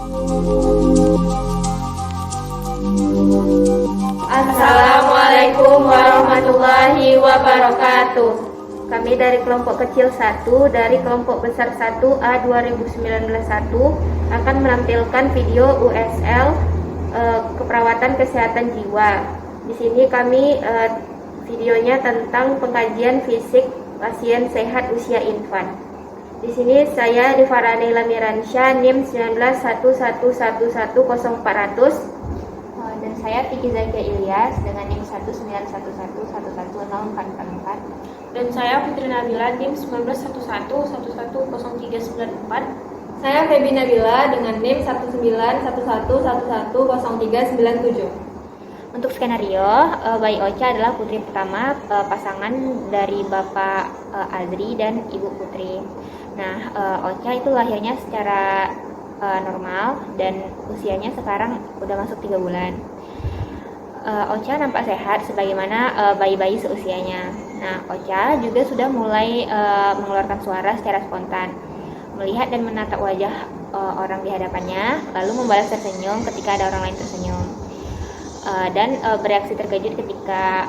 Assalamualaikum warahmatullahi wabarakatuh. Kami dari kelompok kecil 1 dari kelompok besar 1A 2019-1 akan menampilkan video USL keperawatan kesehatan jiwa. Di sini kami videonya tentang pengkajian fisik pasien sehat usia infan. Di sini saya Divara Neila Miransyah, NIM 1911110400, dan saya Vicky Zakia Ilyas dengan NIM 1911111044, dan saya Putri Nabila NIM 1911110394. Saya Febi Nabila dengan NIM 1911110397. Untuk skenario, Bayi Ocha adalah putri pertama pasangan dari Bapak Azri dan Ibu Putri. Nah, Ocha itu lahirnya secara normal dan usianya sekarang udah masuk 3 bulan. Ocha nampak sehat sebagaimana bayi-bayi seusianya. Nah, Ocha juga sudah mulai mengeluarkan suara secara spontan, melihat dan menatap wajah orang di hadapannya, lalu membalas tersenyum ketika ada orang lain tersenyum. Dan bereaksi terkejut ketika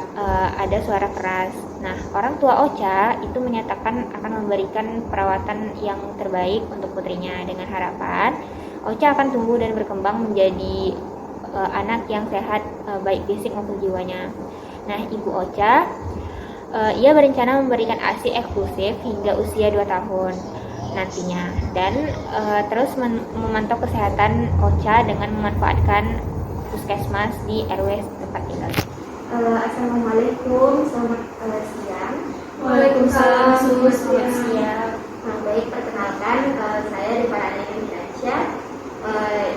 ada suara keras. Nah, orang tua Ocha itu menyatakan akan memberikan perawatan yang terbaik untuk putrinya dengan harapan Ocha akan tumbuh dan berkembang menjadi anak yang sehat, baik fisik maupun jiwanya. Nah, Ibu Ocha ia berencana memberikan ASI eksklusif hingga usia 2 tahun nantinya, dan terus memantau kesehatan Ocha dengan memanfaatkan puskesmas di RW tempat tinggal. Assalamualaikum, selamat siang. Waalaikumsalam, selamat siang. Nah, baik, perkenalkan, saya Divara Neila Miransyah.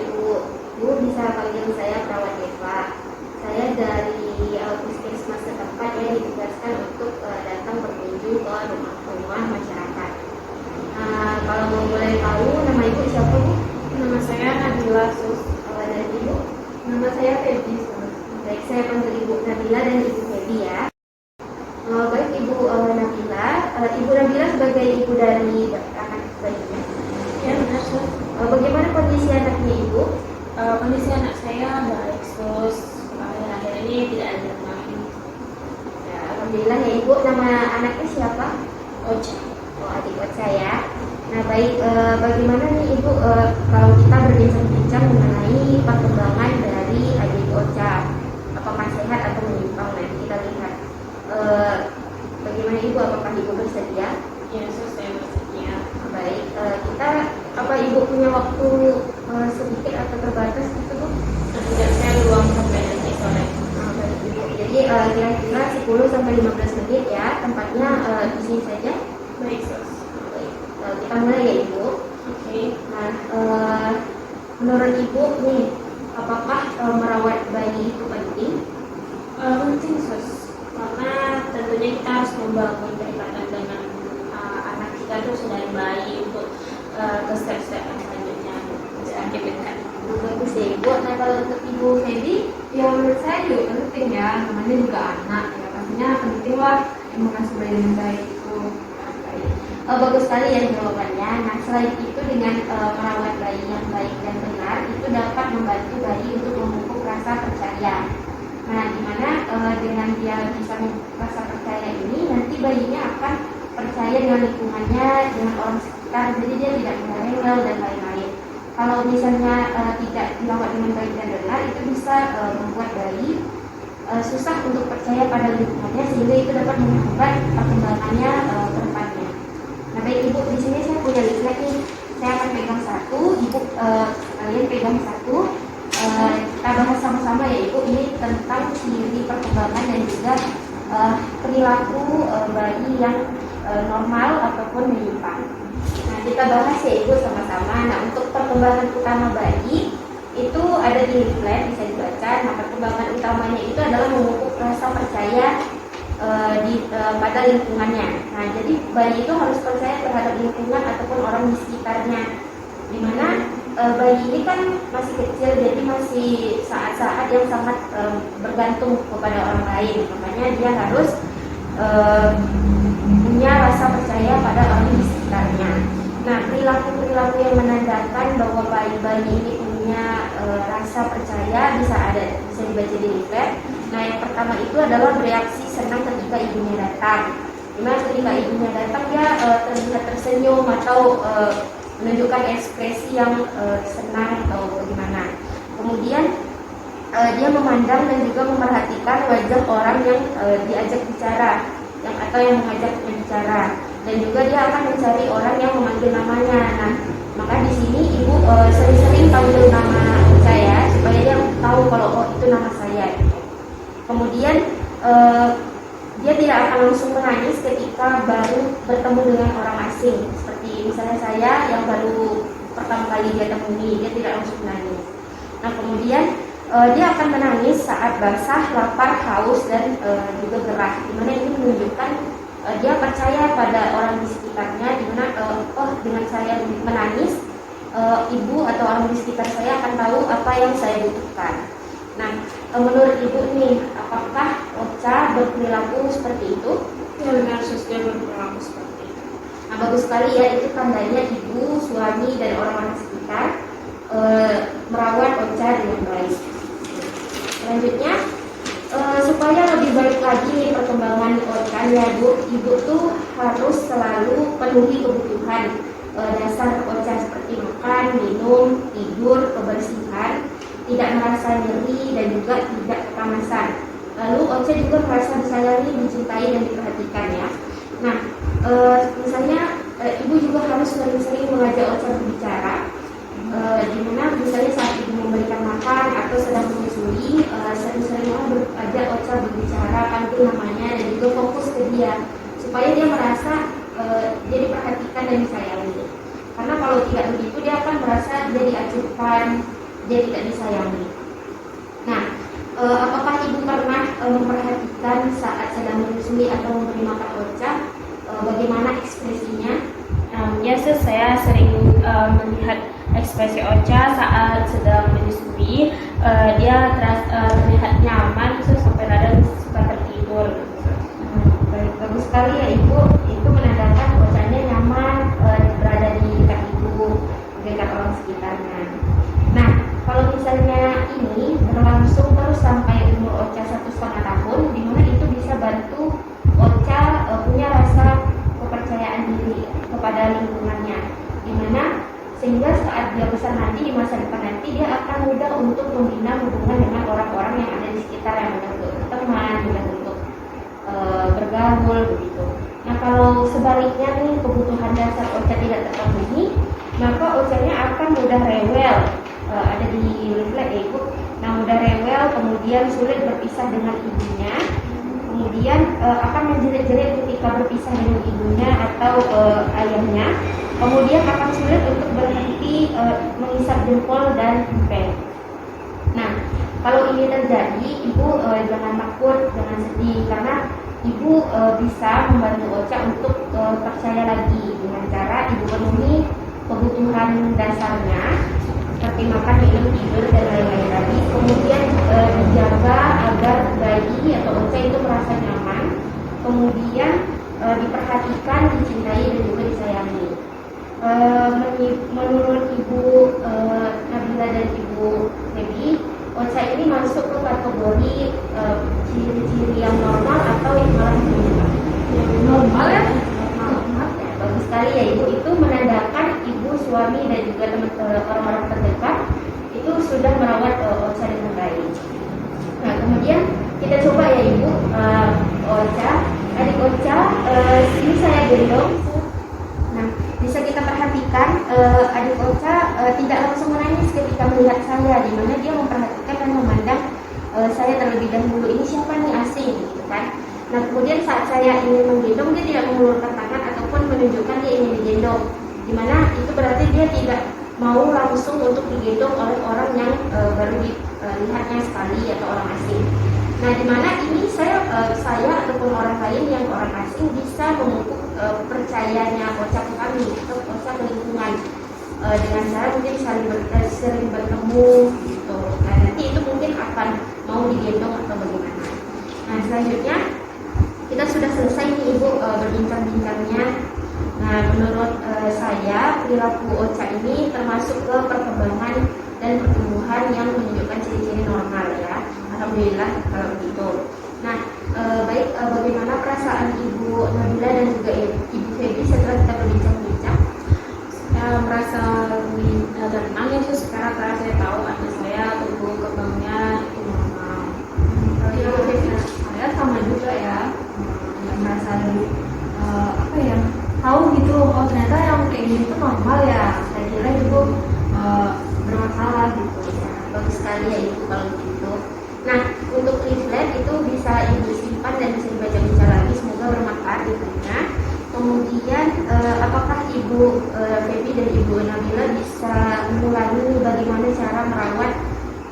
Ibu bisa panggil saya Perawat Eva. Saya dari puskesmas setempat yang ditugaskan untuk datang berkunjung ke rumah-rumah masyarakat. Kalau boleh tahu, nama ibu siapa, Bu? Nama saya Nabila Sus. Dan ibu? Nama saya Febi. Baik, saya panggil Ibu Nabila dan Ibu Febi ya. Baik, Ibu Nabila. Ibu Nabila sebagai ibu dari anak bayinya. Ya, benar, Sus. Bagaimana kondisi anaknya Ibu? Kondisi anak saya baik, Sus. Akhir-akhir ini tidak ada demam. Ya, alhamdulillah ya Ibu. Nama anaknya siapa? Ocha. Oh, adik Ocha ya. Nah, baik, bagaimana nih Ibu kalau kita berbincang-bincang mengenai perkembangan dari adik Ocha, apakah sehat atau menyimpang? Nanti kita lihat. Bagaimana Ibu, apakah Ibu bersedia? Ya, Sus, saya bersedia. Baik, apa Ibu punya waktu sedikit atau terbatas gitu, Bu? Tidak, saya luang sampai nanti sore. Baik, Ibu. Jadi kira-kira 10-15 menit ya, tempatnya di sini saja. Baik, Sus. Baik, kita mulai ya Ibu. Oke. Nah, menurut Ibu nih, apakah merawat bayi itu penting? Penting, Sus. Karena tentunya kita harus membangun kedekatan dengan anak kita terus dari bayi untuk ke step-step yang selanjutnya diaktifkan. Bagus ya Ibu. Nah, kalau untuk Ibu Febi, Ya, menurut saya juga penting ya, namanya juga anak ya, pastinya penting lah mengasuh bayi dengan baik itu. bagus sekali ya jawabannya. Nah, selain itu dengan merawat bayi yang baik dan benar itu dapat membantu bayi untuk memupuk rasa percaya. Nah, dimana dengan dia bisa memupuk rasa percaya ini, nanti bayinya akan percaya dengan lingkungannya, dengan orang sekitar, jadi dia tidak merengel dan lain-lain. Kalau misalnya tidak dirawat dengan baik dan benar, itu bisa membuat bayi susah untuk percaya pada lingkungannya, sehingga itu dapat menghambat perkembangannya ke depannya. Nah, baik Ibu, di sini saya punya leaflet nih. Saya akan pegang satu, Ibu kalian pegang satu. Kita bahas sama-sama ya Ibu. Ini tentang ciri perkembangan dan juga perilaku bayi yang normal ataupun menyimpang. Nah, kita bahas ya Ibu sama-sama. Nah, untuk perkembangan utama bayi itu ada di leaflet, bisa dibaca. Nah, perkembangan utamanya itu adalah memupuk rasa percaya pada lingkungannya. Nah, jadi bayi itu harus percaya terhadap lingkungan ataupun orang di sekitarnya. Dimana bayi ini kan masih kecil, jadi masih saat-saat yang sangat bergantung kepada orang lain. Makanya dia harus punya rasa percaya pada orang di sekitarnya. Nah, perilaku-perilaku yang menandakan bahwa bayi-bayi ini punya rasa percaya bisa dibaca di leaflet. Nah, yang pertama itu adalah bereaksi senang ketika ibunya datang. Dimana ketika ibunya datang dia terlihat tersenyum atau menunjukkan ekspresi yang senang atau bagaimana. Kemudian dia memandang dan juga memerhatikan wajah orang yang diajak bicara, atau yang mengajaknya bicara, dan juga dia akan mencari orang yang memanggil namanya. Nah, maka di sini ibu sering-sering panggil nama saya supaya dia tahu kalau oh itu nama saya. Kemudian dia tidak akan langsung menangis ketika baru bertemu dengan orang asing. Seperti misalnya saya yang baru pertama kali dia temui, dia tidak langsung menangis. Nah, kemudian dia akan menangis saat basah, lapar, haus, dan juga gerah. Dimana ini menunjukkan dia percaya pada orang di sekitarnya. Dimana dengan saya menangis, ibu atau orang di sekitar saya akan tahu apa yang saya butuhkan. Nah, menurut ibu nih, apakah Ocha berperilaku seperti itu? Ya benar, dia berperilaku seperti itu. Nah, bagus sekali ya, itu tandanya ibu, suami, dan orang-orang sekitar merawat Ocha dengan baik. Selanjutnya, supaya lebih baik lagi nih perkembangan Ocha ya Bu, ibu tuh harus selalu penuhi kebutuhan dasar Ocha seperti makan, minum, tidur, kebersihan, tidak merasa nyeri, dan juga tidak kepanasan. Lalu Ocha juga merasa disayangi, dicintai, dan diperhatikan ya. Nah, misalnya ibu juga harus sering-sering mengajak Ocha berbicara. Dimana misalnya saat ibu memberikan makan atau sedang menyusui, sering-seringlah ajak Ocha berbicara, panggil namanya, dan juga fokus ke dia supaya dia merasa dia diperhatikan dan disayangi. Karena kalau tidak begitu dia akan merasa dia diacuhkan, dia tidak disayangi. Nah, apakah ibu pernah memperhatikan saat sedang menyusui atau memberi makan Ocha, bagaimana ekspresinya? Ya sis, saya sering melihat ekspresi Ocha saat sedang menyusui. Dia terlihat nyaman, sampai kadang suka tertidur. Baik, bagus sekali ya ibu. Itu menandakan Ochanya nyaman berada di dekat ibu, dekat orang sekitarnya. Nah, kalau misalnya ini berlangsung terus sampai umur Ocha 1,5 tahun, dimana itu bisa bantu Ocha punya rasa kepercayaan diri kepada lingkungannya, dimana sehingga saat dia besar nanti di masa depan nanti dia akan mudah untuk membina hubungan dengan orang-orang yang ada di sekitar, yang mudah untuk berteman, mudah untuk bergaul begitu. Nah, kalau sebaliknya nih kebutuhan dasar Ocha tidak terpenuhi, maka Ochanya akan mudah rewel. Ada di leaflet ya ibu. Nah, mudah rewel, kemudian sulit berpisah dengan ibunya, kemudian akan menjerit-jerit ketika berpisah dengan ibunya atau ayahnya, kemudian akan sulit untuk berhenti mengisap jempol dan emping. Nah, kalau ini terjadi, ibu jangan takut, jangan sedih, karena ibu bisa membantu Ocha untuk percaya lagi dengan cara ibu penuhi kebutuhan dasarnya seperti makan, minum, tidur, dan lain-lain tadi. Kemudian dijaga agar bayi atau Ocha itu merasa nyaman, kemudian diperhatikan, dicintai, dan juga disayangi. Menurut Ibu Nabila dan Ibu Febi, Ocha ini masuk ke kategori ciri-ciri yang normal atau yang malah menunjukkan Normal ya? normal ya. Bagus sekali ya ibu, itu menandakan ibu, suami, dan juga orang-orang terdekat itu sudah merawat Ocha dengan baik. Nah, kemudian kita coba ya ibu, Ocha, adik Ocha, sini saya gendong. Nah, bisa kita perhatikan adik Ocha tidak langsung menangis ketika melihat saya, di mana dia memperhatikan dan memandang saya terlebih dahulu, ini siapa nih asing gitu kan. Nah, kemudian saat saya ingin menggendong, dia tidak mengulurkan tangan ataupun menunjukkan dia ingin digendong, di mana itu berarti dia tidak mau langsung untuk digendong oleh orang yang baru dilihatnya sekali atau orang asing. Nah, di mana ini saya ataupun orang lain yang orang asing bisa memupuk percayanya Ocha ke kami atau Ocha ke lingkungan dengan cara mungkin sering bertemu gitu. Nah, nanti itu mungkin akan mau digendong atau bagaimana. Nah, selanjutnya kita sudah selesai nih ibu berbincang-bincangnya. Nah, menurut saya perilaku OCA ini termasuk ke perkembangan dan pertumbuhan yang menunjukkan ciri-ciri normal ya. Alhamdulillah kalau begitu. Nah, baik, bagaimana perasaan Ibu Nabila dan juga Ibu Feby setelah kita berbincang-bincang? Saya merasa lebih tenang ya sus, karena saya tahu anak saya tumbuh kembangnya itu normal. Kalau Ibu Feby, saya sama juga ya, merasa lebih apa ya, tahu gitu, oh ternyata yang kayak gini tuh normal ya, saya kira itu bermasalah gitu. Bagus sekali ya Ibu kalau begitu. Nah, untuk leaflet itu bisa Ibu simpan dan bisa dibaca-baca lagi, semoga bermanfaat Ibunya. Kemudian apakah Ibu Feby dan Ibu Nabila bisa mengulangi bagaimana cara merawat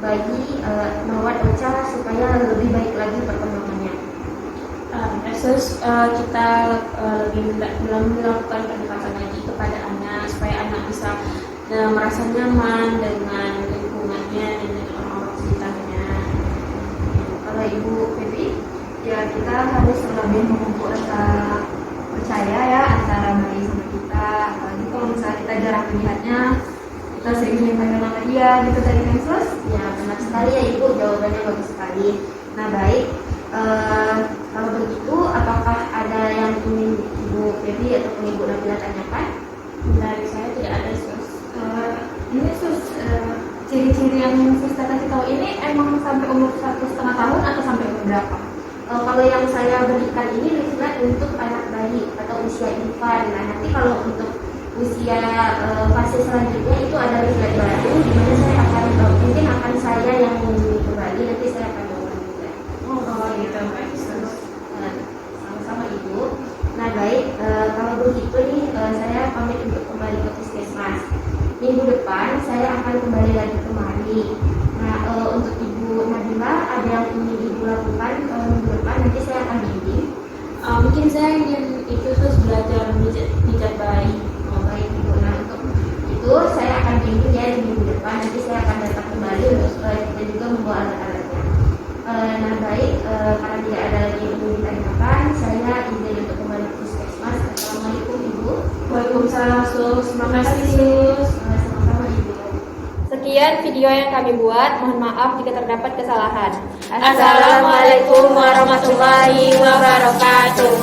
bayi, merawat OCA supaya lebih baik lagi perkembangannya? Sus, kita lebih melakukan pendekatan lagi kepada anak supaya anak bisa merasa nyaman dengan lingkungannya dan dengan orang-orang sekitarnya. Kalau Ibu Feby, ya kita harus lebih memupuk rasa percaya ya antara bayi sama kita. Apalagi kalau misalnya kita jarang melihatnya, kita sering menyampaikan nama dia gitu tadi kan Sus? Ya, benar sekali ya Ibu, jawabannya bagus sekali. Nah, baik, kalau begitu apakah ada yang ingin Ibu Feby ataupun Ibu Nabila tanyakan? Dari saya tidak ada sus. Ini Sus, ciri-ciri yang Sus kasih tahu ini emang sampai umur 1,5 tahun atau sampai umur berapa? Kalau yang saya berikan ini leaflet untuk anak bayi atau usia infant. Nah, nanti kalau untuk usia fase selanjutnya itu ada leaflet baru di mana saya akan mungkin akan saya yang mengunjungi kembali, nanti saya akan bawa juga. Oh gitu, baik Sus. Sama-sama Ibu. Nah, baik, kalau begitu nih saya pamit untuk kembali ke puskesmas. Minggu depan saya akan kembali lagi kemari. Nah, untuk Ibu Nabila ada yang ingin Ibu lakukan minggu depan, nanti saya akan bimbing. Mungkin saya ingin itu sus belajar pijat bayi. Oh, baik Ibu. Nah, untuk itu saya akan bimbing ya di minggu depan, nanti saya akan datang kembali untuk dan juga membawa alat-alatnya. Nah, baik, karena tidak ada lagi yang ingin ditanyakan, saya izin untuk kembali ke puskesmas. Assalamualaikum Ibu. Waalaikumsalam sus. Terima kasih sus. Sama-sama Ibu. Sekian video yang kami buat, mohon maaf jika terdapat kesalahan. Assalamualaikum warahmatullahi wabarakatuh.